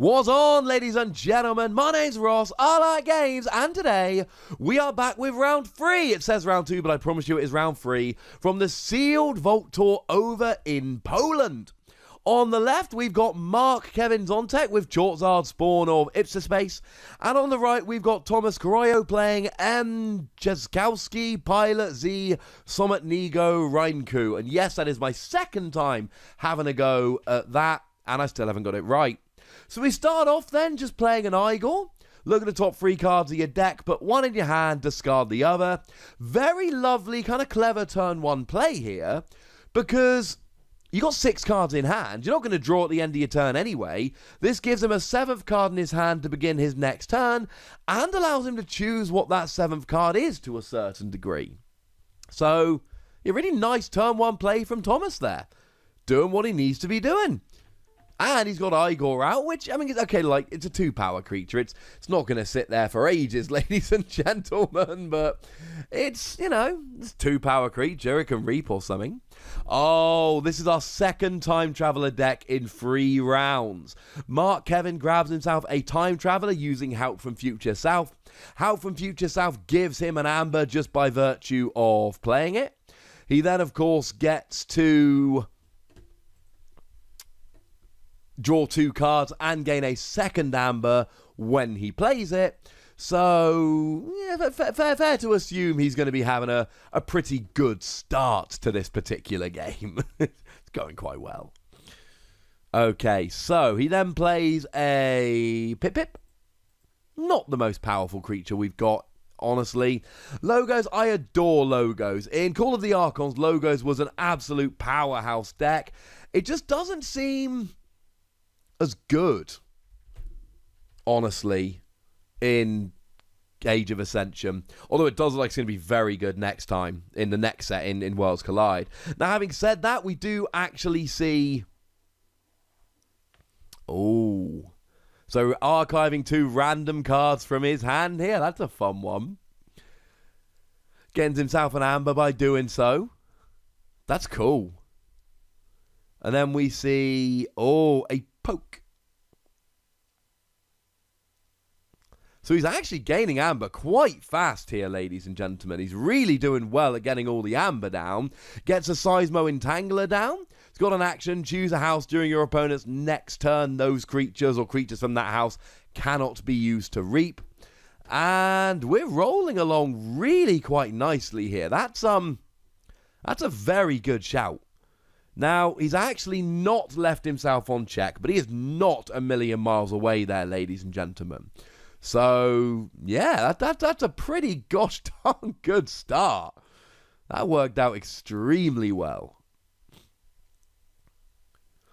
What's on, ladies and gentlemen? My name's Ross, I like games, and today we are back with round 3. It says round 2, but I promise you it is round 3 from the Sealed Vault Tour over in Poland. On the left, we've got Mark Kevin Zontek with Chorzard Spawn of Ipsispace. And on the right, we've got Thomas Carollo playing M. Jeskowski, Pilot Z, Summit Nigo, Reinku. And yes, that is my second time having a go at that, and I still haven't got it right. So we start off then just playing an Igor. Look at the top 3 cards of your deck, put one in your hand, discard the other. Very lovely, kind of clever turn 1 play here, because you got 6 cards in hand. You're not going to draw at the end of your turn anyway. This gives him a 7th card in his hand to begin his next turn, and allows him to choose what that 7th card is to a certain degree. So, a really nice turn 1 play from Thomas there. Doing what he needs to be doing. And he's got Igor out, which, I mean, okay, like, it's a 2-power creature. It's not going to sit there for ages, ladies and gentlemen, but it's, you know, it's a 2-power creature. It can reap or something. Oh, this is our second Time Traveler deck in 3 rounds. Mark Kevin grabs himself a Time Traveler using Help from Future South. Help from Future South gives him an Amber just by virtue of playing it. He then, of course, gets to draw 2 cards and gain a 2nd Amber when he plays it. So, yeah, fair to assume he's going to be having a pretty good start to this particular game. It's going quite well. Okay, so he then plays a Pip. Not the most powerful creature we've got, honestly. Logos, I adore Logos. In Call of the Archons, Logos was an absolute powerhouse deck. It just doesn't seem as good, honestly, in Age of Ascension. Although it does look like it's going to be very good next time, in the next set in Worlds Collide. Now, having said that, we do actually see... Oh. So, archiving 2 random cards from his hand here. That's a fun one. Gains himself an Amber by doing so. That's cool. And then we see... Oh, a Poke. So he's actually gaining Amber quite fast here, ladies and gentlemen. He's really doing well at getting all the Amber down. Gets a Seismo Entangler down. He's got an action. Choose a house during your opponent's next turn. Those creatures or creatures from that house cannot be used to reap. And we're rolling along really quite nicely here. That's a very good shout. Now, he's actually not left himself on check, but he is not a million miles away there, ladies and gentlemen. So, yeah, that's a pretty gosh darn good start. That worked out extremely well.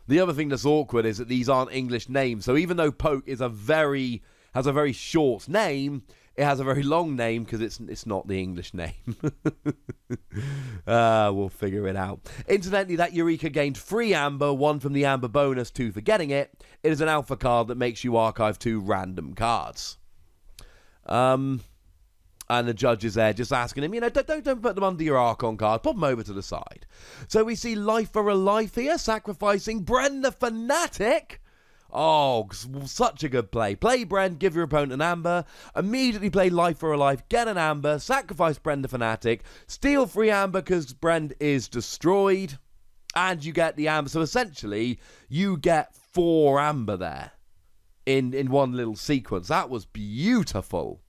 The other thing that's awkward is that these aren't English names, so even though Poke is has a very short name, it has a very long name because it's not the English name. We'll figure it out. Incidentally, that Eureka gained 3 Amber, 1 from the Amber bonus, 2 for getting it. It is an alpha card that makes you archive 2 random cards. And the judge is there just asking him, you know, don't put them under your Archon card. Put them over to the side. So we see Life for a Life here, sacrificing Bren the Fanatic. Oh, such a good play. Play Bren, give your opponent an Amber. Immediately play Life for a Life, get an Amber, sacrifice Bren the Fanatic, steal 3 Amber because Bren is destroyed, and you get the Amber. So essentially, you get 4 Amber there in one little sequence. That was beautiful.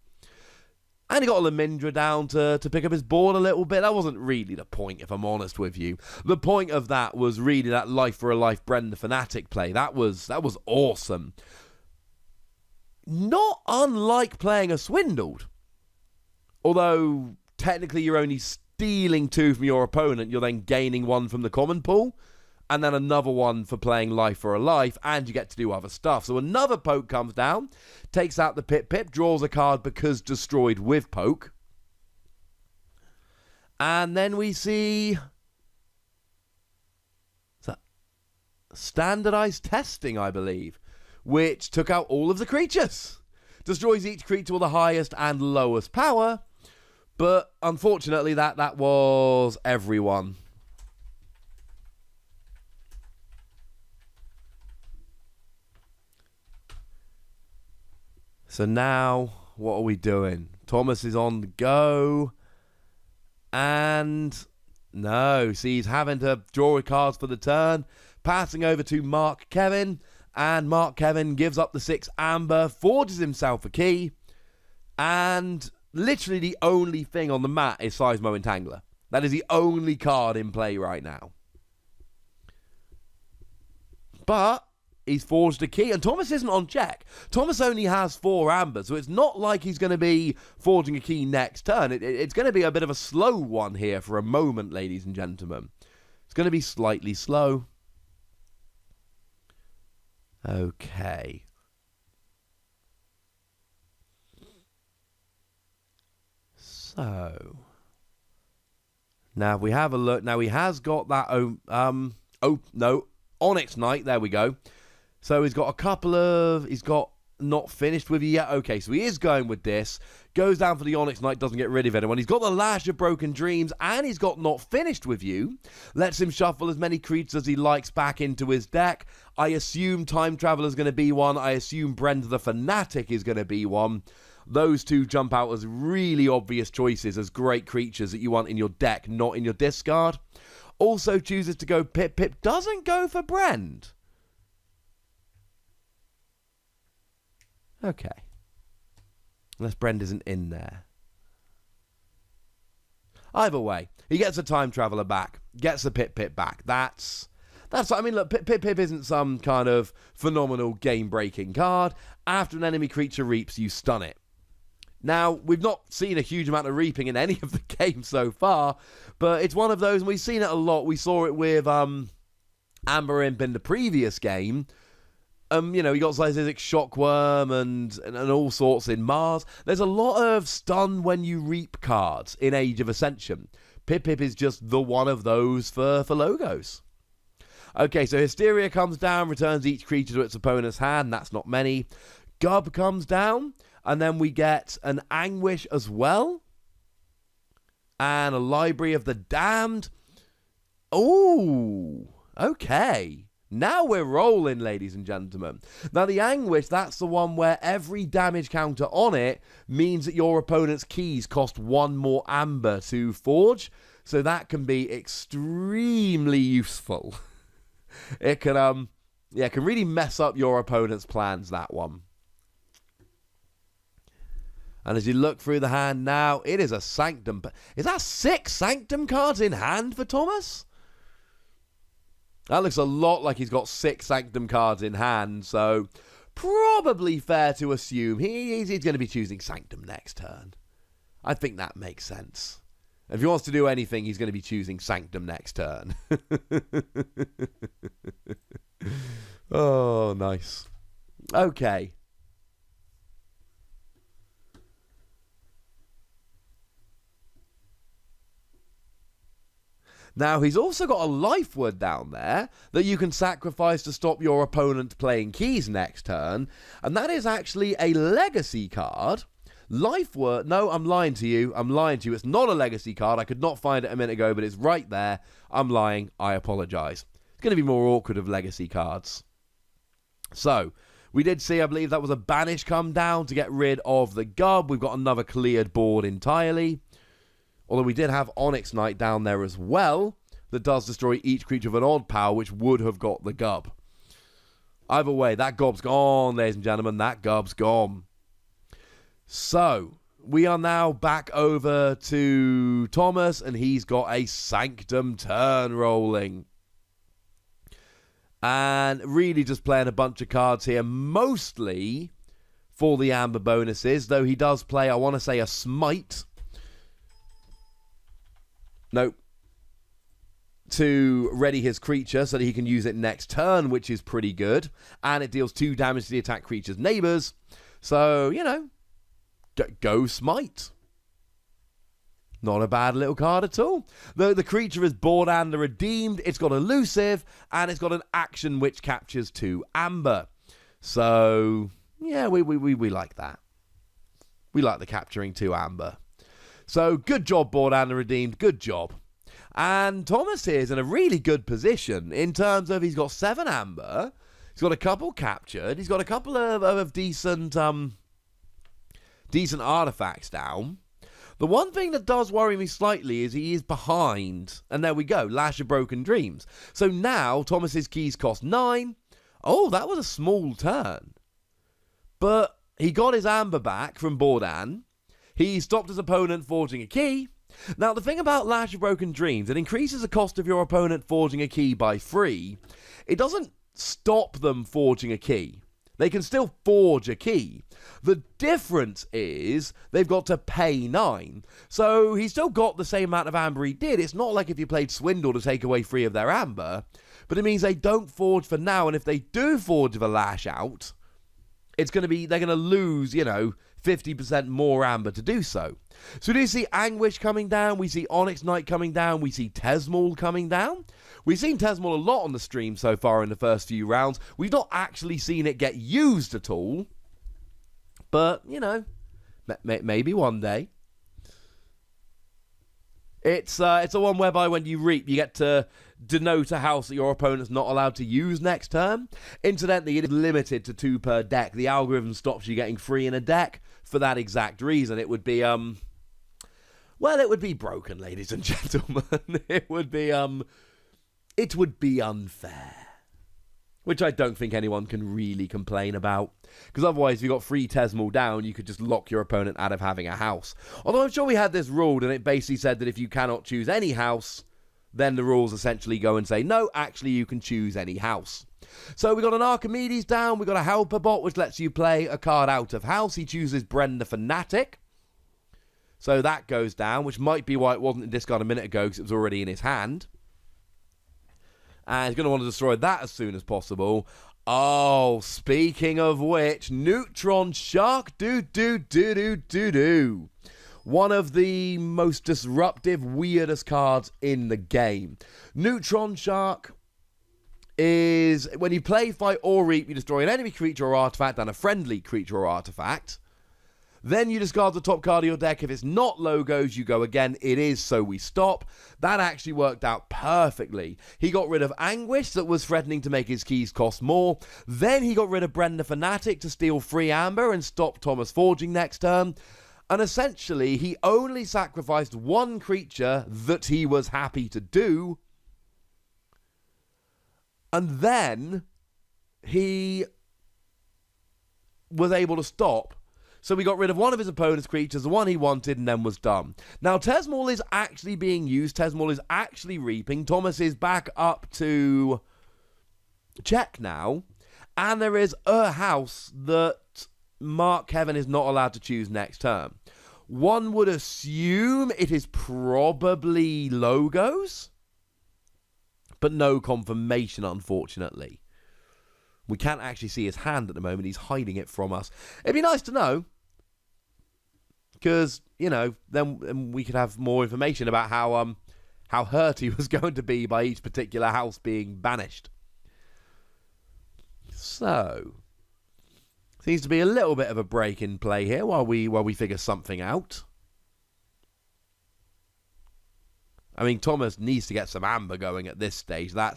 And he got a Lamindra down to pick up his board a little bit. That wasn't really the point, if I'm honest with you. The point of that was really that Life for a Life Bren the Fanatic play. That was awesome. Not unlike playing a Swindled. Although, technically you're only stealing 2 from your opponent. You're then gaining 1 from the common pool. And then another 1 for playing Life for a Life, and you get to do other stuff. So another Poke comes down, takes out the Pip, draws a card because destroyed with Poke. And then we see standardized testing, I believe, which took out all of the creatures. Destroys each creature with the highest and lowest power, but unfortunately that was everyone. So now, what are we doing? Thomas is on the go. And no, see, he's having to draw his cards for the turn. Passing over to Mark Kevin. And Mark Kevin gives up the 6 amber, forges himself a key. And literally the only thing on the mat is Seismo Entangler. That is the only card in play right now. But he's forged a key, and Thomas isn't on check. Thomas only has 4 amber, so it's not like he's going to be forging a key next turn. It's going to be a bit of a slow one here for a moment, ladies and gentlemen. It's going to be slightly slow. Okay. So now if we have a look, now he has got that Onyx Knight, there we go. So he's got a couple of, he's got not finished with you yet. Okay, so he is going with this. Goes down for the Onyx Knight, doesn't get rid of anyone. He's got the Lash of Broken Dreams, and he's got not finished with you. Lets him shuffle as many creatures as he likes back into his deck. I assume Time Traveler is going to be one. I assume Brenda the Fanatic is going to be one. Those two jump out as really obvious choices as great creatures that you want in your deck, not in your discard. Also chooses to go Pip. Pip doesn't go for Brand. Okay. Unless Brand isn't in there. Either way, he gets a Time Traveler back. Gets the Pip back. That's I mean, look, Pip isn't some kind of phenomenal game-breaking card. After an enemy creature reaps, you stun it. Now, we've not seen a huge amount of reaping in any of the games so far, but it's one of those, and we've seen it a lot. We saw it with Amber Imp in the previous game. You know, you got Zyzisk Shockworm and all sorts in Mars. There's a lot of stun when you reap cards in Age of Ascension. Pip is just the one of those for logos. Okay, so Hysteria comes down, returns each creature to its opponent's hand. That's not many. Gub comes down. And then we get an Anguish as well. And a Library of the Damned. Oh, okay. Now we're rolling, ladies and gentlemen. Now, the Anguish, that's the one where every damage counter on it means that your opponent's keys cost 1 more amber to forge. So that can be extremely useful. It can, it can really mess up your opponent's plans, that one. And as you look through the hand now, it is a Sanctum. Is that 6 Sanctum cards in hand for Thomas? That looks a lot like he's got 6 Sanctum cards in hand, so probably fair to assume he's going to be choosing Sanctum next turn. I think that makes sense. If he wants to do anything, he's going to be choosing Sanctum next turn. Oh, nice. Okay. Now, he's also got a Life Word down there that you can sacrifice to stop your opponent playing keys next turn. And that is actually a legacy card. Life Word... No, I'm lying to you. It's not a legacy card. I could not find it a minute ago, but it's right there. I'm lying. I apologize. It's going to be more awkward of legacy cards. So, we did see, I believe that was a Banish come down to get rid of the Gub. We've got another cleared board entirely. Although we did have Onyx Knight down there as well, that does destroy each creature of an odd power, which would have got the Gub. Either way, that Gub's gone, ladies and gentlemen. That Gub's gone. So, we are now back over to Thomas, and he's got a Sanctum turn rolling. And really just playing a bunch of cards here, mostly for the Amber bonuses, though he does play, I want to say, a Smite. Nope. To ready his creature so that he can use it next turn, which is pretty good. And it deals 2 damage to the attack creature's neighbors. So, you know, go Smite. Not a bad little card at all. The creature is Board and Redeemed. It's got Elusive, and it's got an action which captures 2 amber. So, yeah, we like that. We like the capturing 2 amber. So, good job, Board and Redeemed. Good job. And Thomas here is in a really good position in terms of he's got 7 amber. He's got a couple captured. He's got a couple of decent decent artifacts down. The one thing that does worry me slightly is he is behind. And there we go, Lash of Broken Dreams. So now Thomas's keys cost 9. Oh, that was a small turn. But he got his amber back from Bordan. He stopped his opponent forging a key. Now, the thing about Lash of Broken Dreams, it increases the cost of your opponent forging a key by 3. It doesn't stop them forging a key. They can still forge a key. The difference is they've got to pay 9. So he's still got the same amount of amber he did. It's not like if you played Swindle to take away 3 of their amber. But it means they don't forge for now. And if they do forge the Lash out, it's going to be, they're going to lose, 50% more amber to do so. So we do see Anguish coming down. We see Onyx Knight coming down. We see Tesmol coming down. We've seen Tesmol a lot on the stream so far in the first few rounds. We've not actually seen it get used at all. But, maybe one day. It's a one whereby when you reap, you get to denote a house that your opponent's not allowed to use next turn. Incidentally, it is limited to 2 per deck. The algorithm stops you getting 3 in a deck for that exact reason. It would be, it would be broken, ladies and gentlemen. It would be unfair. Which I don't think anyone can really complain about. Because otherwise, if you got 3 Tesmol down, you could just lock your opponent out of having a house. Although I'm sure we had this ruled, and it basically said that if you cannot choose any house, then the rules essentially go and say, no, actually, you can choose any house. So we got an Archimedes down, we got a Helper Bot, which lets you play a card out of house. He chooses Brenda Fanatic. So that goes down, which might be why it wasn't in discard a minute ago, because it was already in his hand. And he's going to want to destroy that as soon as possible. Oh, speaking of which, Neutron Shark, one of the most disruptive, weirdest cards in the game. Neutron Shark is, when you play, fight, or reap, you destroy an enemy creature or artifact and a friendly creature or artifact. Then you discard the top card of your deck. If it's not logos, you go again. It is So We Stop. That actually worked out perfectly. He got rid of Anguish that was threatening to make his keys cost more. Then he got rid of Brenda Fanatic to steal 3 amber and stop Thomas forging next turn. And essentially, he only sacrificed 1 creature that he was happy to do. And then he was able to stop. So we got rid of one of his opponent's creatures, the one he wanted, and then was done. Now, Tesmol is actually being used. Tesmol is actually reaping. Thomas is back up to check now. And there is a house that Mark Kevin is not allowed to choose next turn. One would assume it is probably logos, but no confirmation, unfortunately. We can't actually see his hand at the moment. He's hiding it from us. It'd be nice to know, because, then we could have more information about how hurt he was going to be by each particular house being banished. So, seems to be a little bit of a break in play here while we figure something out. I mean, Thomas needs to get some amber going at this stage. That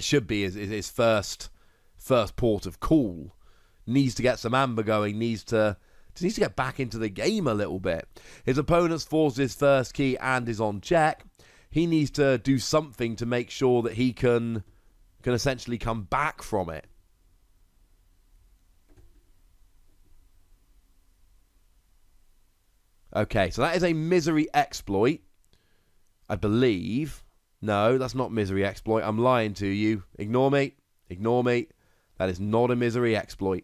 should be his first port of call. Needs to get some amber going. Needs to get back into the game a little bit. His opponent's forced his first key and is on check. He needs to do something to make sure that he can essentially come back from it. Okay, so that is a misery exploit, I believe. No, that's not misery exploit. I'm lying to you. Ignore me. Ignore me. That is not a misery exploit.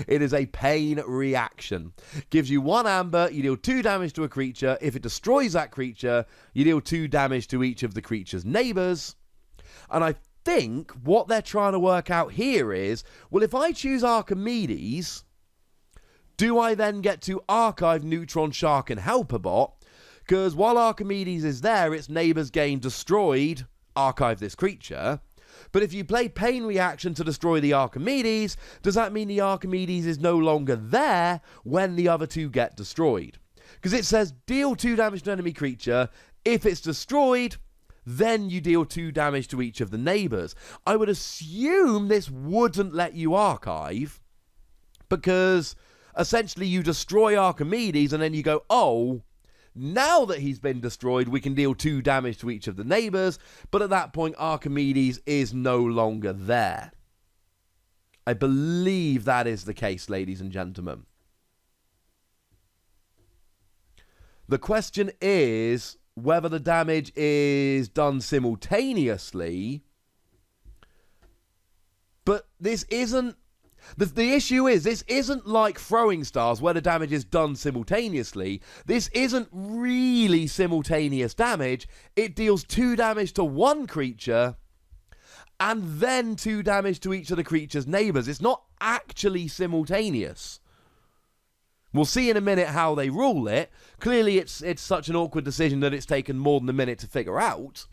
It is a pain reaction. Gives you 1 amber, you deal 2 damage to a creature. If it destroys that creature, you deal 2 damage to each of the creature's neighbors. And I think what they're trying to work out here is, well, if I choose Archimedes, do I then get to archive Neutron Shark and Helper Bot? Because while Archimedes is there, its neighbors gain destroyed, archive this creature. But if you play Pain Reaction to destroy the Archimedes, does that mean the Archimedes is no longer there when the other 2 get destroyed? Because it says deal 2 damage to enemy creature. If it's destroyed, then you deal 2 damage to each of the neighbors. I would assume this wouldn't let you archive, because essentially you destroy Archimedes and then you go, oh, now that he's been destroyed, we can deal 2 damage to each of the neighbors, but at that point, Archimedes is no longer there. I believe that is the case, ladies and gentlemen. The question is whether the damage is done simultaneously, but this isn't... The issue is, this isn't like throwing stars where the damage is done simultaneously. This isn't really simultaneous damage. It deals 2 damage to one creature and then 2 damage to each of the creature's neighbors. It's not actually simultaneous. We'll see in a minute how they rule it. Clearly, it's such an awkward decision that it's taken more than a minute to figure out.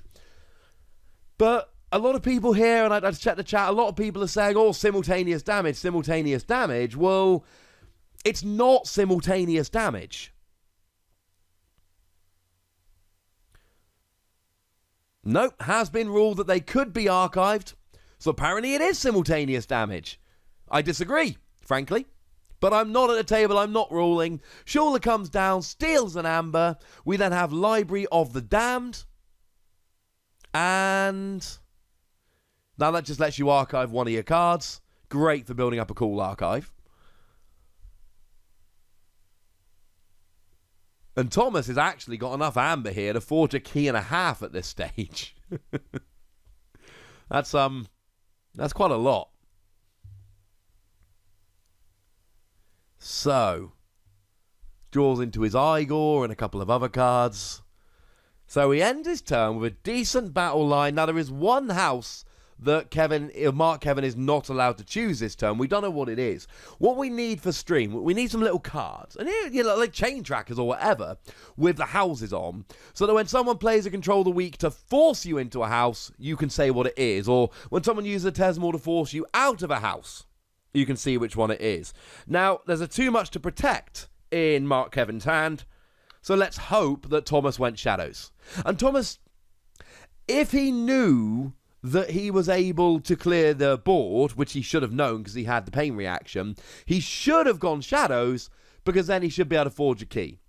But a lot of people here, and I checked the chat, a lot of people are saying, oh, simultaneous damage, simultaneous damage. Well, it's not simultaneous damage. Nope, has been ruled that they could be archived. So apparently it is simultaneous damage. I disagree, frankly. But I'm not at the table, I'm not ruling. Shula comes down, steals an amber. We then have Library of the Damned. And now that just lets you archive one of your cards. Great for building up a cool archive. And Thomas has actually got enough amber here to forge a key and a half at this stage. That's quite a lot. So, draws into his Igor and a couple of other cards. So he ends his turn with a decent battle line. Now there is one house that Mark Kevin is not allowed to choose this turn. We don't know what it is. What we need for stream, we need some little cards, and like chain trackers or whatever, with the houses on, so that when someone plays a Control the Weak to force you into a house, you can say what it is. Or when someone uses a Tesmore to force you out of a house, you can see which one it is. Now, there's a too much to protect in Mark Kevin's hand, so let's hope that Thomas went Shadows. And Thomas, if he knew that he was able to clear the board, which he should have known because he had the pain reaction, he should have gone Shadows, because then he should be able to forge a key.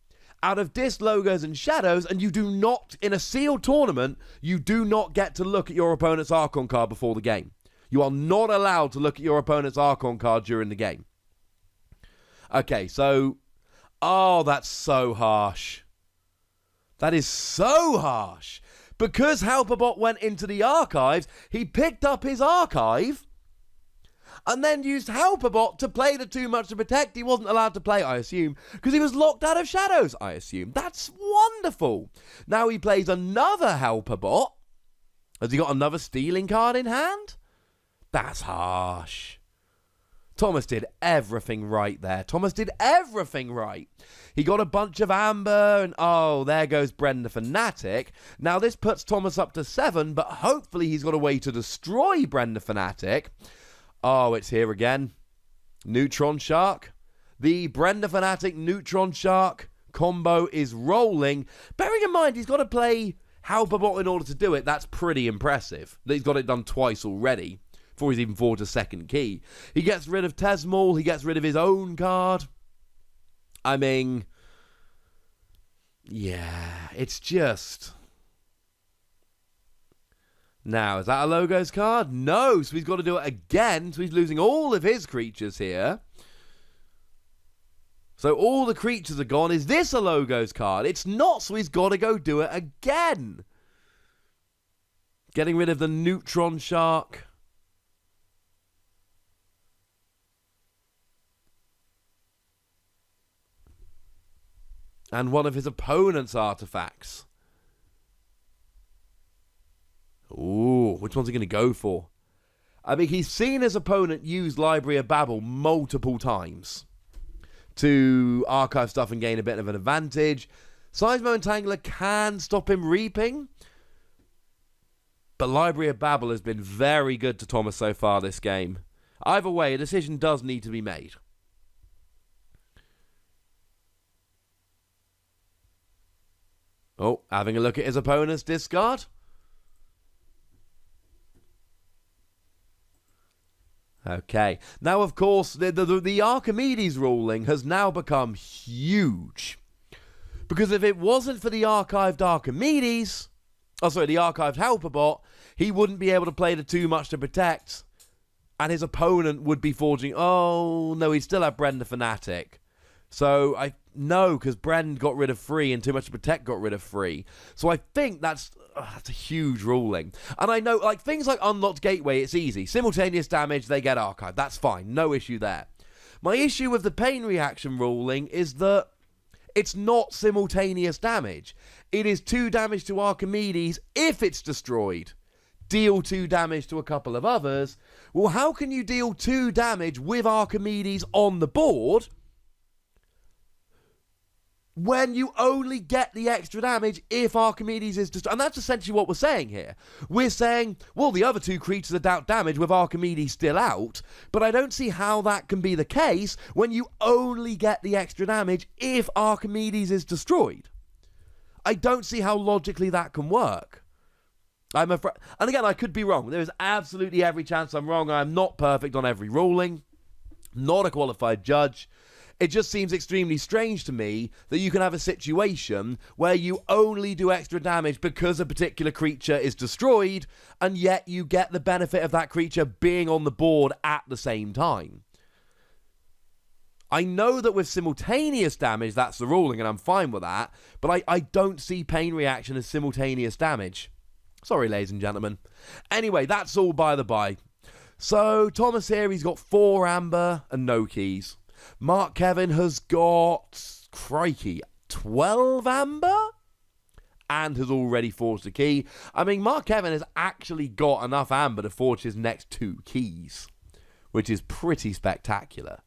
Out of Dis, Logos, and Shadows, and you do not, in a sealed tournament, you do not get to look at your opponent's Archon card before the game. You are not allowed to look at your opponent's Archon card during the game. Okay, so... oh, that's so harsh. That is so harsh. Because Halperbot went into the archives, he picked up his archive and then used Halperbot to play the Too Much to Protect. He wasn't allowed to play, I assume, because he was locked out of Shadows, I assume. That's wonderful. Now he plays another Halperbot. Has he got another stealing card in hand? That's harsh. Thomas did everything right there. Thomas did everything right. He got a bunch of amber, and oh, there goes Bren the Fanatic. Now, this puts Thomas up to 7, but hopefully he's got a way to destroy Bren the Fanatic. Oh, it's here again. Neutron Shark. The Bren the Fanatic Neutron Shark combo is rolling. Bearing in mind, he's got to play Halperbot in order to do it. That's pretty impressive. That he's got it done twice already before he's even forged a second key. He gets rid of Tesmol. He gets rid of his own card. I mean, yeah, it's just... now, is that a Logos card? No, so he's got to do it again. So he's losing all of his creatures here. So all the creatures are gone. Is this a Logos card? It's not, so he's got to go do it again. Getting rid of the Neutron Shark. And one of his opponent's artifacts. Ooh, which one's he going to go for? I mean, he's seen his opponent use Library of Babel multiple times to archive stuff and gain a bit of an advantage. Seismo Entangler can stop him reaping. But Library of Babel has been very good to Thomas so far this game. Either way, a decision does need to be made. Oh, having a look at his opponent's discard. Okay. Now, of course, the Archimedes ruling has now become huge. Because if it wasn't for the archived Archimedes, the archived helper bot, he wouldn't be able to play the too much to protect, and his opponent would be forging. Oh, no, he'd still have Bren the Fanatic. So, because Bren got rid of free and too much to protect got rid of free. So I think that's a huge ruling. And I know, like, things like Unlocked Gateway, it's easy. Simultaneous damage, they get archived. That's fine. No issue there. My issue with the pain reaction ruling is that it's not simultaneous damage. It is 2 damage to Archimedes if it's destroyed. Deal 2 damage to a couple of others. Well, how can you deal 2 damage with Archimedes on the board when you only get the extra damage if Archimedes is destroyed? And that's essentially what we're saying here. We're saying, well, the other 2 creatures are dealt damage with Archimedes still out, but I don't see how that can be the case when you only get the extra damage if Archimedes is destroyed. I don't see how logically that can work. I'm afraid, and again, I could be wrong. There is absolutely every chance I'm wrong. I'm not perfect on every ruling, not a qualified judge. It just seems extremely strange to me that you can have a situation where you only do extra damage because a particular creature is destroyed, and yet you get the benefit of that creature being on the board at the same time. I know that with simultaneous damage, that's the ruling, and I'm fine with that, but I don't see pain reaction as simultaneous damage. Sorry, ladies and gentlemen. Anyway, that's all by the by. So, Thomas here, he's got 4 amber and no keys. Mark Kevin has got, crikey, 12 amber? And has already forged a key. I mean, Mark Kevin has actually got enough amber to forge his next 2 keys, which is pretty spectacular.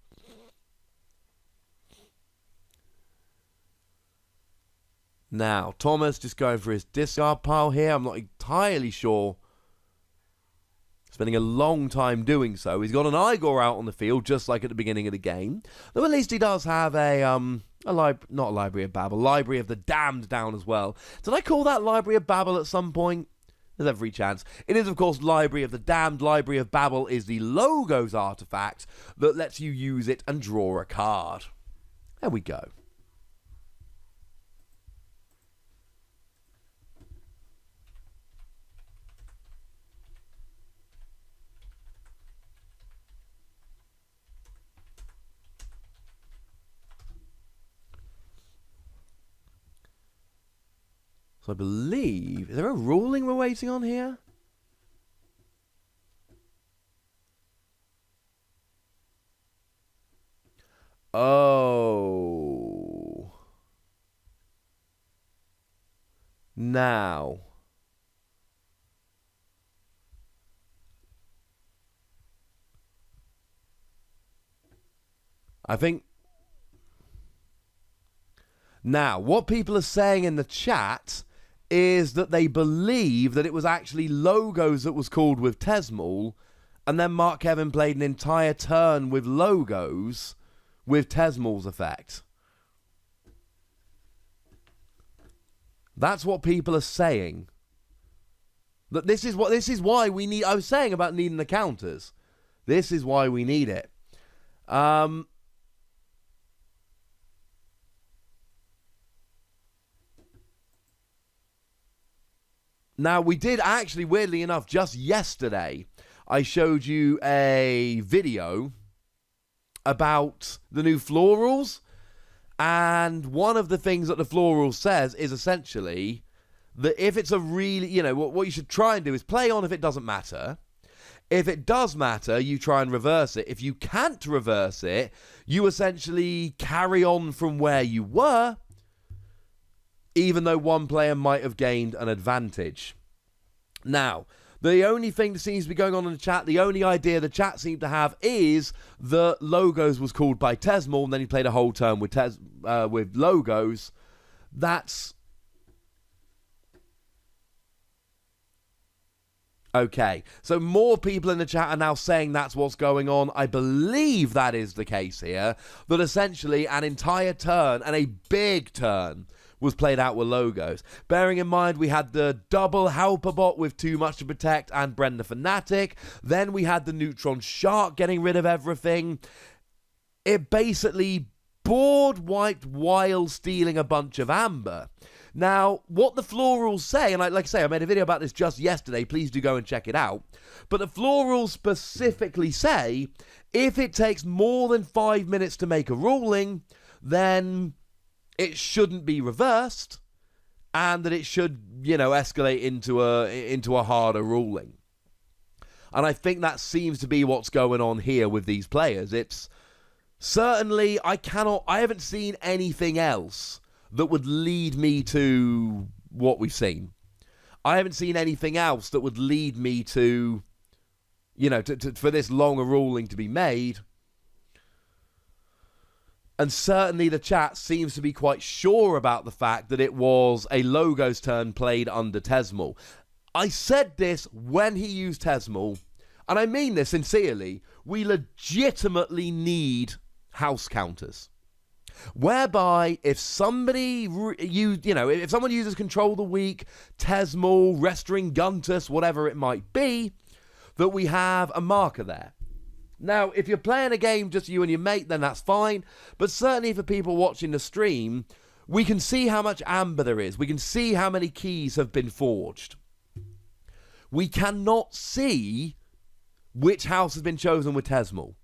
Now, Thomas just going for his discard pile here. I'm not entirely sure. Spending a long time doing so. He's got an Igor out on the field, just like at the beginning of the game. Though at least he does have not a Library of Babel, Library of the Damned down as well. Did I call that Library of Babel at some point? There's every chance. It is, of course, Library of the Damned. Library of Babel is the Logos artifact that lets you use it and draw a card. There we go. So I believe... Is there a ruling we're waiting on here? Oh. Now. I think... Now, what people are saying in the chat is that they believe that it was actually Logos that was called with Tesmal, and then Mark Kevin played an entire turn with Logos with Tesmal's effect. That's what people are saying. That this is why we need... I was saying about needing the counters. This is why we need it. Now, we did actually, weirdly enough, just yesterday, I showed you a video about the new floor rules. And one of the things that the floor rule says is essentially that if it's a really, what you should try and do is play on if it doesn't matter. If it does matter, you try and reverse it. If you can't reverse it, you essentially carry on from where you were, even though one player might have gained an advantage. Now, the only thing that seems to be going on in the chat, the only idea the chat seemed to have is that Logos was called by Tesmal, and then he played a whole turn with Logos. That's... Okay, so more people in the chat are now saying that's what's going on. I believe that is the case here, that essentially an entire turn, and a big turn, was played out with logos. Bearing in mind, we had the double Halperbot with Too Much to Protect and Brenda Fanatic. Then we had the Neutron Shark getting rid of everything. It basically board wiped while stealing a bunch of amber. Now, what the floor rules say, and like I say, I made a video about this just yesterday, please do go and check it out, but the floor rules specifically say, if it takes more than 5 minutes to make a ruling, then it shouldn't be reversed, and that it should, escalate into a harder ruling. And I think that seems to be what's going on here with these players. It's certainly, I haven't seen anything else that would lead me to what we've seen. I haven't seen anything else that would lead me to, for this longer ruling to be made. And certainly the chat seems to be quite sure about the fact that it was a Logos turn played under Tesmal. I said this when he used Tesmal, and I mean this sincerely. We legitimately need house counters, whereby if somebody if someone uses Control the Weak, Tesmal, Restringuntus, whatever it might be, that we have a marker there. Now, if you're playing a game just you and your mate, then that's fine. But certainly for people watching the stream, we can see how much amber there is. We can see how many keys have been forged. We cannot see which house has been chosen with Tesmal,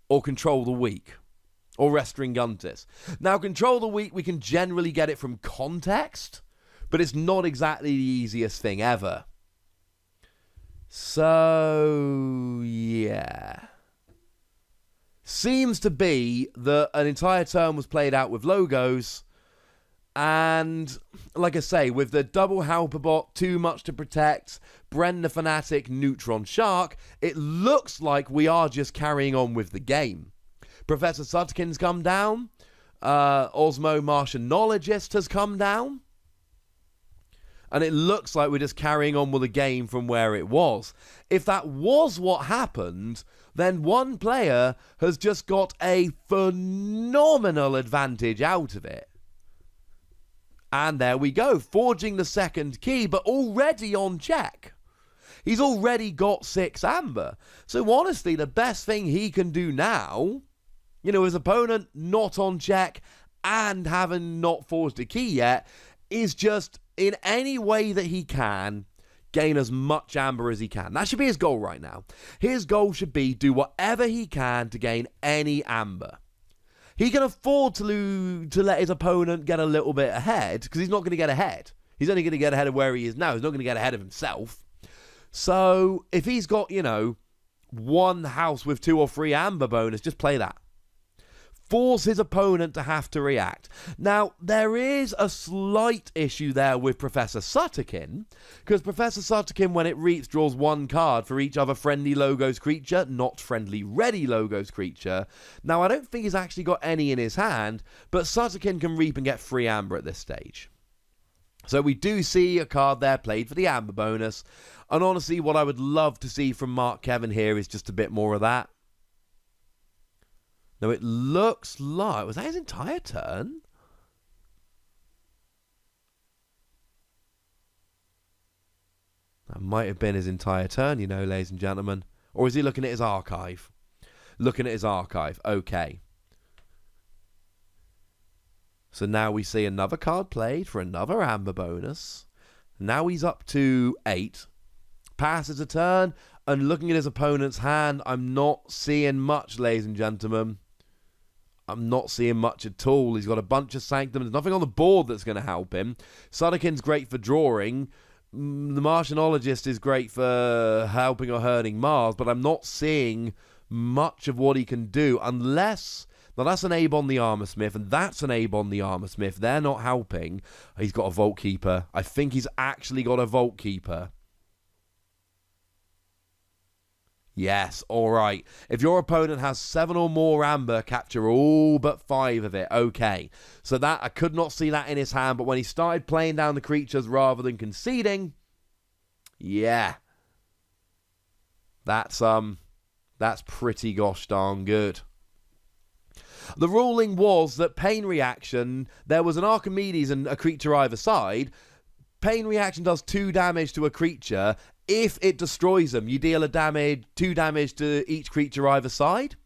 or Control the Weak, or Restringuntus. Now, Control the Weak, we can generally get it from context, but it's not exactly the easiest thing ever. So, yeah. Seems to be that an entire turn was played out with logos, and, like I say, with the double Halperbot, Too Much to Protect, Brenda Fanatic, Neutron Shark, it looks like we are just carrying on with the game. Professor Sutkin's come down. Osmo Martianologist has come down. And it looks like we're just carrying on with the game from where it was. If that was what happened, then one player has just got a phenomenal advantage out of it. And there we go, forging the second key, but already on check. He's already got 6 amber. So honestly, the best thing he can do now, his opponent not on check and having not forged a key yet, is just, in any way that he can, gain as much amber as he can. That should be his goal right now. His goal should be do whatever he can to gain any amber. He can afford to let his opponent get a little bit ahead, because he's not going to get ahead. He's only going to get ahead of where he is now. He's not going to get ahead of himself. So if he's got, one house with 2 or 3 amber bonus, just play that. Force his opponent to have to react. Now, there is a slight issue there with Professor Sutterkin, because Professor Sutterkin, when it reaps, draws 1 card for each other friendly Logos creature, not friendly ready Logos creature. Now, I don't think he's actually got any in his hand, but Sutterkin can reap and get 3 amber at this stage. So we do see a card there played for the amber bonus, and honestly, what I would love to see from Mark Kevin here is just a bit more of that. No, it looks like... Was that his entire turn? That might have been his entire turn, ladies and gentlemen. Or is he looking at his archive? Looking at his archive. Okay. So now we see another card played for another amber bonus. Now he's up to 8. Passes a turn. And looking at his opponent's hand, I'm not seeing much, ladies and gentlemen. I'm not seeing much at all. He's got a bunch of Sanctum. There's nothing on the board that's going to help him. Sutterkin's great for drawing. The Martianologist is great for helping or hurting Mars, but I'm not seeing much of what he can do unless... Now, that's an Abe on the Armor Smith, and that's an Abe on the Armor Smith. They're not helping. He's got a Vault Keeper. I think he's actually got a Vault Keeper. Yes, all right. If your opponent has 7 or more amber, capture all but 5 of it. Okay. So that, I could not see that in his hand, but when he started playing down the creatures rather than conceding, yeah. That's pretty gosh darn good. The ruling was that pain reaction, there was an Archimedes and a creature either side. Pain reaction does 2 damage to a creature. If it destroys them, you deal 2 damage to each creature either side.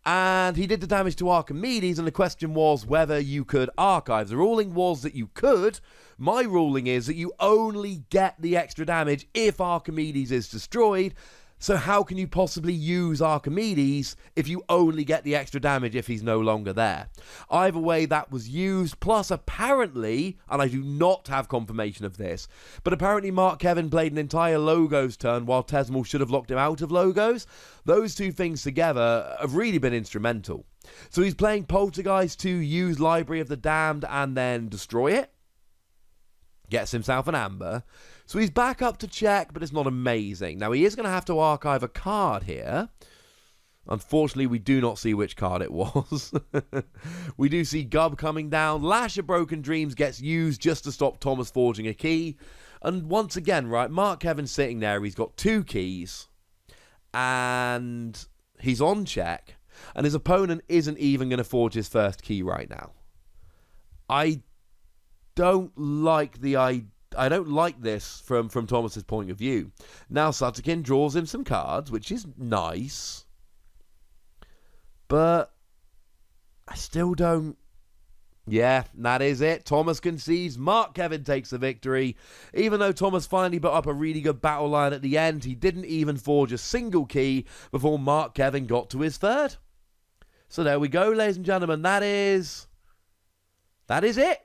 And he did the damage to Archimedes, and the question was whether you could archive. The ruling was that you could. My ruling is that you only get the extra damage if Archimedes is destroyed. So how can you possibly use Archimedes if you only get the extra damage if he's no longer there? Either way, that was used. Plus, apparently, and I do not have confirmation of this, but apparently Mark Kevin played an entire Logos turn while Tesmal should have locked him out of Logos. Those two things together have really been instrumental. So he's playing Poltergeist to use Library of the Damned and then destroy it. Gets himself an amber. So he's back up to check, but it's not amazing. Now, he is going to have to archive a card here. Unfortunately, we do not see which card it was. We do see Gub coming down. Lash of Broken Dreams gets used just to stop Thomas forging a key. And once again, right, Mark Kevin's sitting there. He's got 2 keys. And he's on check. And his opponent isn't even going to forge his first key right now. I don't like this from Thomas's point of view. Now Sutterkin draws him some cards, which is nice. But I still don't. Yeah, that is it. Thomas concedes. Mark Kevin takes the victory. Even though Thomas finally put up a really good battle line at the end, he didn't even forge a single key before Mark Kevin got to his third. So there we go, ladies and gentlemen. That is it.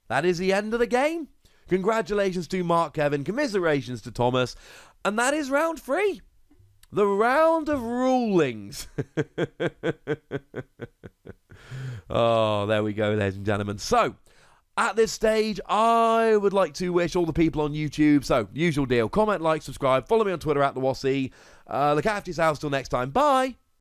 That is the end of the game. Congratulations to Mark Kevin. Commiserations to Thomas. And that is round 3. The round of rulings. Oh, there we go, ladies and gentlemen. So, at this stage, I would like to wish all the people on YouTube, so, usual deal, comment, like, subscribe, follow me on Twitter @TheWossy. Look after yourselves till next time. Bye.